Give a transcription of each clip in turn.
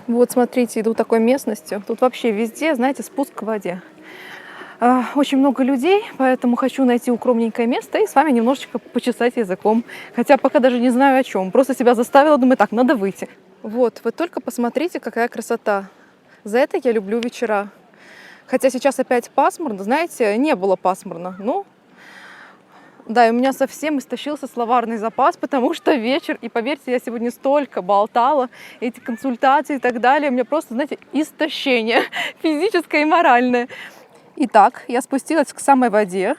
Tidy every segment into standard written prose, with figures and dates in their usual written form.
Вот, смотрите, иду такой местностью. Тут вообще везде, знаете, спуск к воде. Очень много людей, поэтому хочу найти укромненькое место и с вами немножечко почесать языком. Хотя пока даже не знаю о чем. Просто себя заставила, думаю, так, надо выйти. Вот, вы только посмотрите, какая красота. За это я люблю вечера. Хотя сейчас опять пасмурно, знаете, не было пасмурно. Ну, да, и у меня совсем истощился словарный запас, потому что вечер, и поверьте, я сегодня столько болтала, эти консультации и так далее, у меня просто, знаете, истощение физическое и моральное. Итак, я спустилась к самой воде.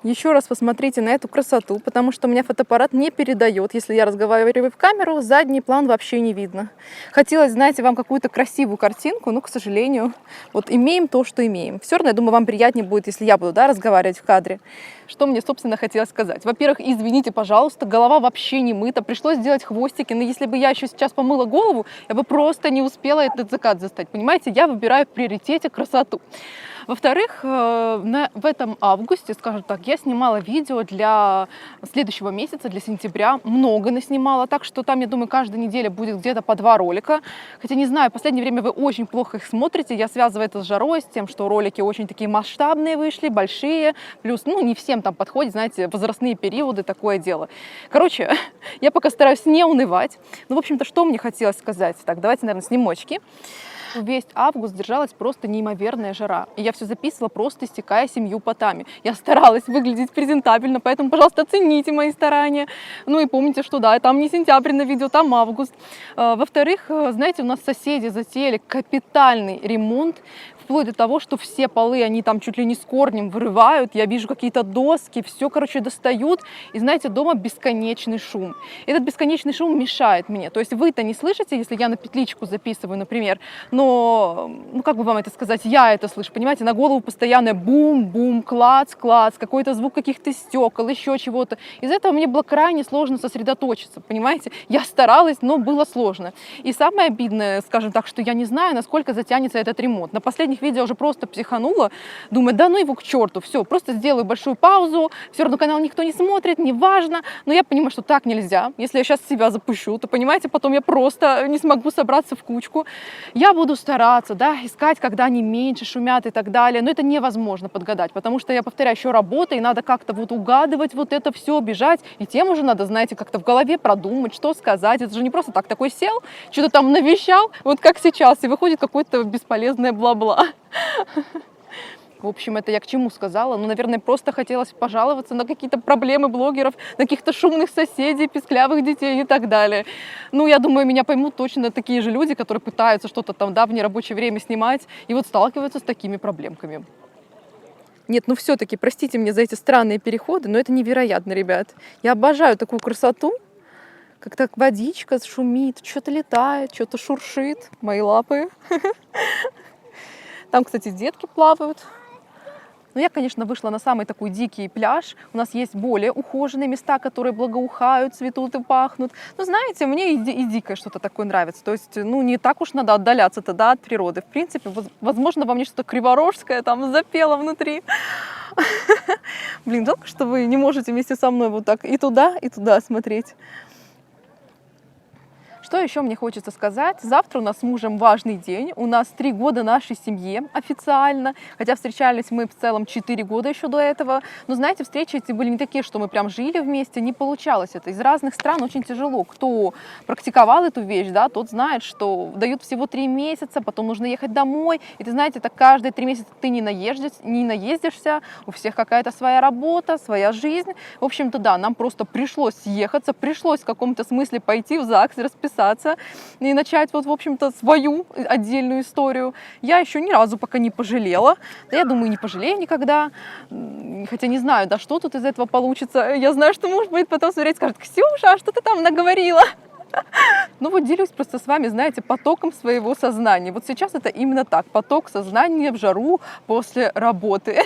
Еще раз посмотрите на эту красоту, потому что у меня фотоаппарат не передает. Если я разговариваю в камеру, задний план вообще не видно. Хотелось, знаете, вам какую-то красивую картинку, но, к сожалению, вот имеем то, что имеем. Все равно, я думаю, вам приятнее будет, если я буду, да, разговаривать в кадре. Что мне, собственно, хотелось сказать. Во-первых, извините, пожалуйста, голова вообще не мыта, пришлось сделать хвостики, но если бы я еще сейчас помыла голову, я бы просто не успела этот закат застать, понимаете? Я выбираю в приоритете красоту. Во-вторых, в этом августе, скажем так, я снимала видео для следующего месяца, для сентября. Много наснимала, так что там, я думаю, каждая неделя будет где-то по 2 ролика. Хотя, не знаю, в последнее время вы очень плохо их смотрите. Я связываю это с жарой, с тем, что ролики очень такие масштабные вышли, большие. Плюс, ну, не всем там подходит, знаете, возрастные периоды, такое дело. Короче, я пока стараюсь не унывать. Ну, в общем-то, что мне хотелось сказать? Так, давайте, наверное, снимочки. Весь август держалась просто неимоверная жара. И я все записывала, просто истекая 7 потами. Я старалась выглядеть презентабельно, поэтому, пожалуйста, оцените мои старания. Ну и помните, что да, там не сентябрь на видео, там август. Во-вторых, знаете, у нас соседи затеяли капитальный ремонт, вплоть до того, что все полы они там чуть ли не с корнем вырывают. Я вижу какие-то доски, все, короче, достают. И знаете, дома бесконечный шум. Этот бесконечный шум мешает мне. То есть вы-то не слышите, если я на петличку записываю, например, но, ну как бы вам это сказать, я это слышу, понимаете, на голову постоянно бум-бум, клац-клац, какой-то звук каких-то стекол, еще чего-то. Из-за этого мне было крайне сложно сосредоточиться, понимаете. Я старалась, но было сложно. И самое обидное, скажем так, что я не знаю, насколько затянется этот ремонт. На последних видео уже просто психанула, думаю, да ну его к черту, все, просто сделаю большую паузу, все равно канал никто не смотрит, неважно, но я понимаю, что так нельзя. Если я сейчас себя запущу, то, понимаете, потом я просто не смогу собраться в кучку. Я буду стараться, да, искать, когда они меньше шумят и так далее, но это невозможно подгадать, потому что, я повторяю, еще работа, и надо как-то вот угадывать вот это все, бежать, и тем уже надо, знаете, как-то в голове продумать, что сказать, это же не просто так, такой сел, что-то там навещал, вот как сейчас, и выходит какое-то бесполезное бла-бла. В общем, это я к чему сказала? Ну, наверное, просто хотелось пожаловаться на какие-то проблемы блогеров, на каких-то шумных соседей, писклявых детей и так далее. Ну, я думаю, меня поймут точно такие же люди, которые пытаются что-то там, да, в нерабочее время снимать, и вот сталкиваются с такими проблемками. Нет, ну все-таки, простите мне за эти странные переходы, но это невероятно, ребят. Я обожаю такую красоту, как так водичка шумит, что-то летает, что-то шуршит, мои лапы. Там, кстати, детки плавают. Но я, конечно, вышла на самый такой дикий пляж. У нас есть более ухоженные места, которые благоухают, цветут и пахнут. Но знаете, мне и дикое что-то такое нравится. То есть, ну, не так уж надо отдаляться тогда от природы. В принципе, возможно, во мне что-то криворожское там запело внутри. Блин, жалко, что вы не можете вместе со мной вот так и туда смотреть. Что еще мне хочется сказать? Завтра у нас с мужем важный день. У нас 3 года нашей семье официально. Хотя встречались мы в целом 4 года еще до этого. Но знаете, встречи эти были не такие, что мы прям жили вместе. Не получалось это. Из разных стран очень тяжело. Кто практиковал эту вещь, да, тот знает, что дают всего 3 месяца, потом нужно ехать домой. И ты знаете, так каждые 3 месяца ты не наездишься. У всех какая-то своя работа, своя жизнь. В общем-то, да, нам просто пришлось съехаться, пришлось в каком-то смысле пойти в ЗАГС, расписаться и начать вот, в общем-то, свою отдельную историю. Я еще ни разу пока не пожалела. Да, я думаю, не пожалею никогда. Хотя не знаю, да, что тут из этого получится. Я знаю, что муж будет потом смотреть, скажет: Ксюша, а что ты там наговорила? Ну вот делюсь просто с вами, знаете, потоком своего сознания. Вот сейчас это именно так. Поток сознания в жару после работы.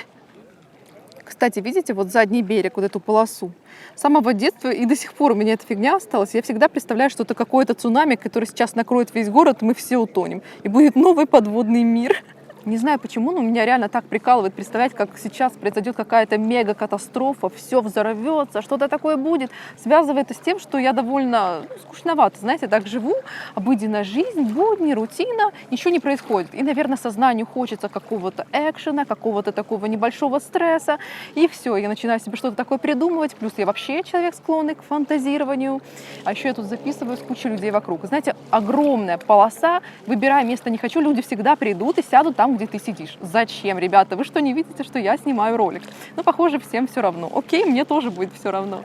Кстати, видите, вот задний берег, вот эту полосу. С самого детства и до сих пор у меня эта фигня осталась. Я всегда представляю, что это какое-то цунами, которое сейчас накроет весь город, и мы все утонем. И будет новый подводный мир. Не знаю почему, но меня реально так прикалывает представлять, как сейчас произойдет какая-то мега-катастрофа, все взорвется, что-то такое будет. Связывает это с тем, что я довольно скучновато, знаете, так живу, обыденная жизнь, будни, рутина, ничего не происходит. И, наверное, сознанию хочется какого-то экшена, какого-то такого небольшого стресса, и все, я начинаю себе что-то такое придумывать, плюс я вообще человек, склонный к фантазированию, а еще я тут записываю с кучей людей вокруг. Знаете, огромная полоса, выбирая место не хочу, люди всегда придут и сядут там, где ты сидишь. Зачем, ребята? Вы что, не видите, что я снимаю ролик? Ну, похоже, всем все равно. Окей, мне тоже будет все равно.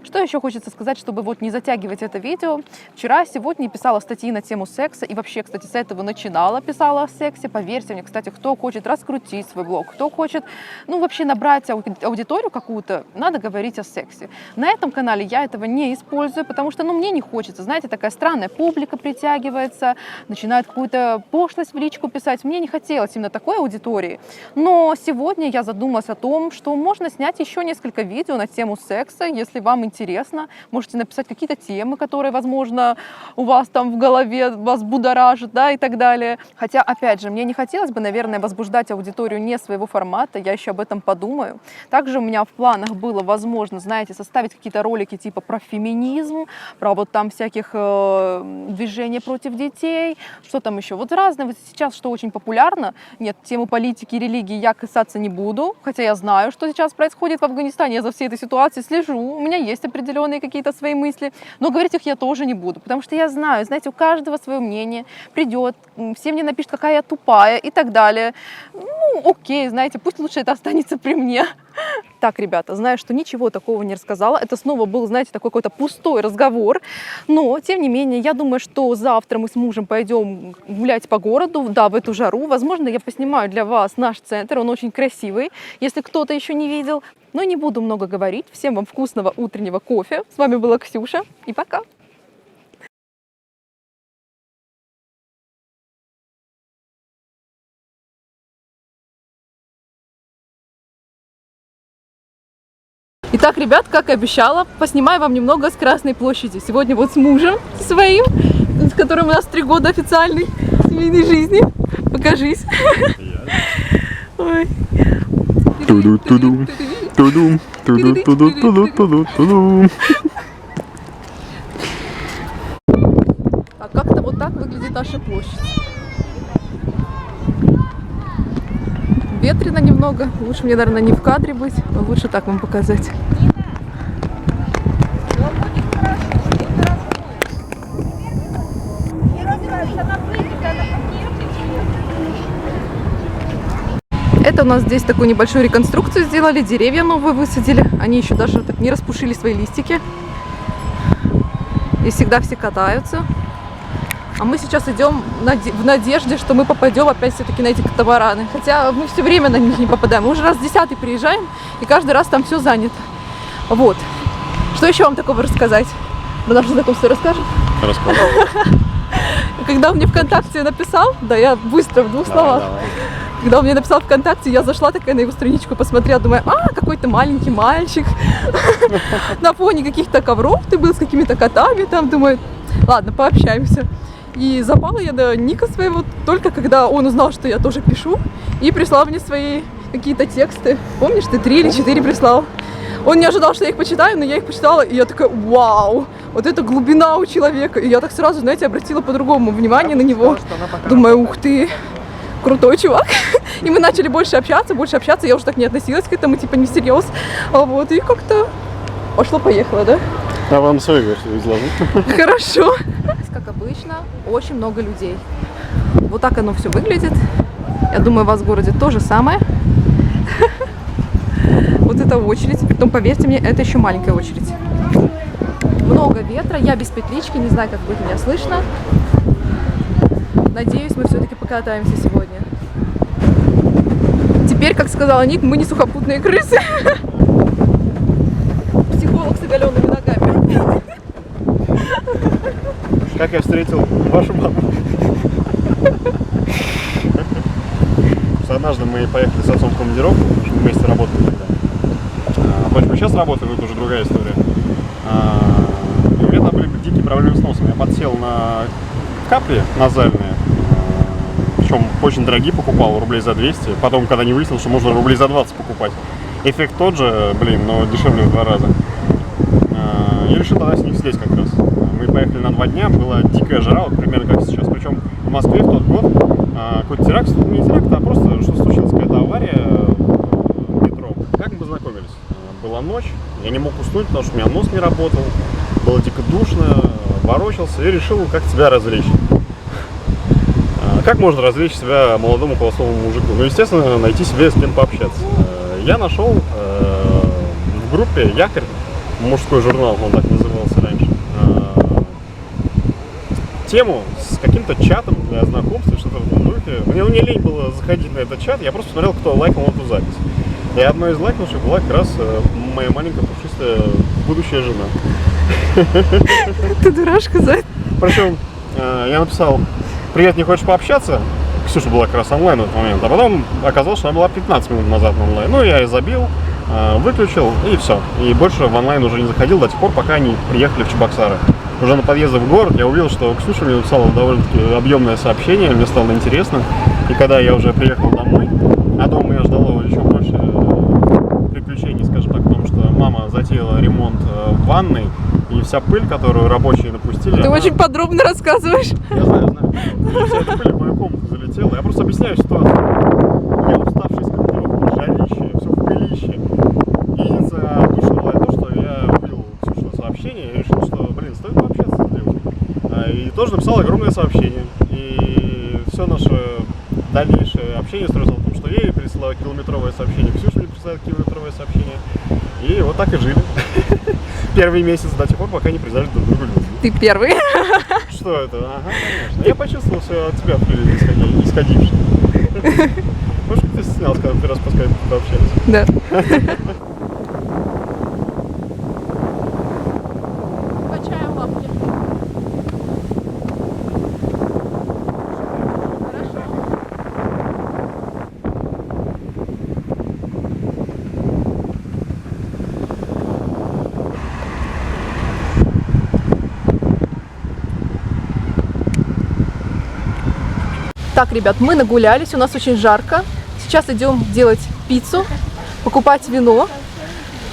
Что еще хочется сказать, чтобы вот не затягивать это видео? Вчера, сегодня писала статьи на тему секса, и вообще, кстати, с этого начинала, писала о сексе. Поверьте мне, кстати, кто хочет раскрутить свой блог, кто хочет, ну, вообще набрать аудиторию какую-то, надо говорить о сексе. На этом канале я этого не использую, потому что, ну, мне не хочется. Знаете, такая странная публика притягивается, начинает какую-то пошлость в личку писать. Мне не хотелось именно такой аудитории. Но сегодня я задумалась о том, что можно снять еще несколько видео на тему секса, если вам интересно. Можете написать какие-то темы, которые, возможно, у вас там в голове вас будоражат, да, и так далее. Хотя, опять же, мне не хотелось бы, наверное, возбуждать аудиторию не своего формата, я еще об этом подумаю. Также у меня в планах было, возможно, знаете, составить какие-то ролики типа про феминизм, про вот там всяких движений против детей, что там еще. Вот разное, вот сейчас, что очень популярно, нет, тему политики и религии я касаться не буду, хотя я знаю, что сейчас происходит в Афганистане, я за всей этой ситуацией слежу, у меня есть определенные какие-то свои мысли, но говорить их я тоже не буду, потому что я знаю, знаете, у каждого свое мнение, придет, все мне напишут, какая я тупая и так далее. Ну, окей, знаете, пусть лучше это останется при мне. Так, ребята, знаю, что ничего такого не рассказала. Это снова был, знаете, такой какой-то пустой разговор. Но, тем не менее, я думаю, что завтра мы с мужем пойдем гулять по городу, да, в эту жару. Возможно, я поснимаю для вас наш центр, он очень красивый, если кто-то еще не видел. Но не буду много говорить. Всем вам вкусного утреннего кофе. С вами была Ксюша, и пока! Итак, ребят, как и обещала, поснимаю вам немного с Красной площади. Сегодня вот с мужем своим, с которым у нас 3 года официальной семейной жизни. Покажись. Ой. А как-то вот так выглядит наша площадь. Ветрено немного. Лучше мне, наверное, не в кадре быть, но лучше так вам показать. Это у нас здесь такую небольшую реконструкцию сделали, деревья новые высадили. Они еще даже так не распушили свои листики. И всегда все катаются. А мы сейчас идем в надежде, что мы попадем опять все-таки на эти катамараны. Хотя мы все время на них не попадаем. Мы уже раз 10-й приезжаем, и каждый раз там все занято. Вот. Что еще вам такого рассказать? Мы наше знакомство расскажем? Расскажем. Когда он мне ВКонтакте написал, да, я быстро в 2 словах. Давай. Когда он мне написал ВКонтакте, я зашла такая на его страничку, посмотрела, думаю, какой-то маленький мальчик на фоне каких-то ковров, ты был с какими-то котами, там, думаю, ладно, пообщаемся. И запала я до ника своего только когда он узнал, что я тоже пишу, и прислал мне свои какие-то тексты. Помнишь, ты 3 или 4 прислал? Он не ожидал, что я их почитаю, но я их почитала, и я такая, вау, вот это глубина у человека. И я так сразу, знаете, обратила по-другому внимание на него. Думаю, ух ты, крутой чувак. И мы начали больше общаться. Я уже так не относилась к этому, типа, не всерьез. Вот, и как-то пошло-поехало, да? А вам свою версию изложу. Хорошо. Как обычно, очень много людей. Вот так оно все выглядит. Я думаю, у вас в городе то же самое. Вот эта очередь. Потом, поверьте мне, это еще маленькая очередь. Много ветра. Я без петлички. Не знаю, как будет меня слышно. Надеюсь, мы все-таки покатаемся сегодня. Теперь, как сказала Ник, мы не сухопутные крысы. Психолог с оголенными ногами. Как я встретил вашу маму? Однажды мы поехали с отцом в командировку, потому что мы вместе работали тогда. Впрочем, сейчас работаем, это уже другая история. И у меня там были дикие проблемы с носом. Я подсел на капли назальные. причем очень дорогие покупал, рублей за 200. Потом, когда не выяснил, что можно рублей за 20 покупать. Эффект тот же, блин, но дешевле в 2 раза. Я решил тогда с них слезть как раз. Мы поехали на 2 дня, была дикая жара, вот примерно как сейчас. Причем в Москве в тот год какой-то теракт, не теракт, а просто что случилась какая-то авария в метро. Как мы познакомились? Была ночь, я не мог уснуть, потому что у меня нос не работал, было дико душно, ворочался и решил, как себя развлечь. Как можно развлечь себя молодому холостому мужику? Ну, естественно, найти себе с кем пообщаться. Я нашел в группе «Якорь», мужской журнал, он так назывался раньше, тему с каким-то чатом для знакомств, что-то в этом духе. Мне лень было заходить на этот чат, я просто смотрел, кто лайкнул эту запись. И одной из лайкнувших была как раз моя маленькая пушистая будущая жена. Ты дурашка, Зай. Причем я написал: «Привет, не хочешь пообщаться?» Ксюша была как раз онлайн в этот момент, а потом оказалось, что она была 15 минут назад онлайн. Ну, я и забил, выключил, и все. И больше в онлайн уже не заходил до тех пор, пока они приехали в Чебоксары. Уже на подъезде в город я увидел, что Ксюша мне написала довольно-таки объемное сообщение, мне стало интересно. И когда я уже приехал домой, а дома меня ждало еще больше приключений, скажем так, потому что мама затеяла ремонт в ванной, и вся пыль, которую рабочие напустили... Ты очень подробно рассказываешь. Я знаю. И вся эта пыль в мою комнату залетела. Я просто объясняю ситуацию. Я уставший из командировки, жарище, все в пылище. И единственное отдушило то, что я увидел Ксюшино сообщение и решил, что, блин, стоит пообщаться с девушкой. И тоже написал огромное сообщение. И все наше дальнейшее общение строилось в том, что я ей присылаю километровое сообщение, Ксюша мне присылает километровое сообщение. И вот так и жили. Первый месяц до тех пор, пока не признали друг друга любви. Ты первый. Что это? Ага, конечно. Я почувствовал все от тебя исходившее. Может, ты стеснялся, когда ты раз по скайпу пообщались? Да. Качаем лапки. Хорошо. Так, ребят, мы нагулялись, у нас очень жарко. Сейчас идем делать пиццу, покупать вино.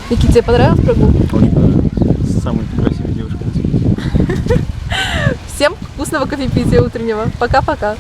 Никита, тебе понравилась прогулка? Очень понравилось. Самая красивая девушка на свете. Всем вкусного кофепития утреннего. Пока-пока.